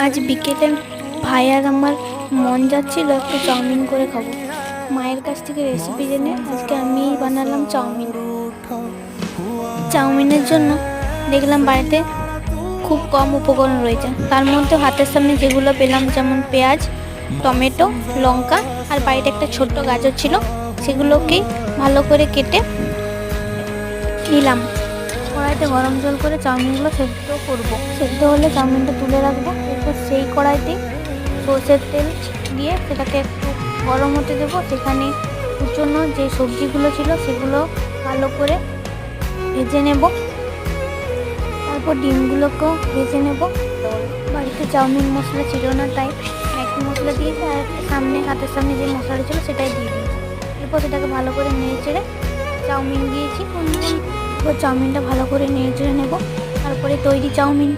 আজ বিকেলে ভাই আর আমার মন যাচ্ছিল একটু চাউমিন করে খাবো। মায়ের কাছ থেকে রেসিপি জেনে আজকে আমি বানালাম চাউমিন। চাউমিনের জন্য দেখলাম বাড়িতে খুব কম উপকরণ রয়েছে, তার মধ্যে হাতের সামনে যেগুলো পেলাম যেমন পেঁয়াজ, টমেটো, লঙ্কা আর বাড়িতে একটা ছোট্ট গাজর ছিল, সেগুলোকেই ভালো করে কেটে নিলাম। কড়াইতে গরম জল করে চাউমিনগুলো সেদ্ধ করব। সেদ্ধ হলে চাউমিনটা তুলে রাখবো। এরপর সেই কড়াইতে সর্ষের তেল দিয়ে সেটাকে একটু গরম হতে দেবো। সেখানে কুচনো যে সবজিগুলো ছিল সেগুলো ভালো করে ভেজে নেব। তারপর ডিমগুলোকেও ভেজে নেব। বাড়িতে চাউমিন মশলা ছিল না, তাই ম্যাগি মশলা দিয়েছি আর হাতের সামনে যে মশলাটা ছিল সেটাই দিয়ে দিয়েছি। এরপর সেটাকে ভালো করে নেড়ে চেড়ে চাউমিন দিয়েছি। চাউমিনটা ভালো করে নেড়ে চেড়ে নেব। তারপরে তৈরি চাউমিন।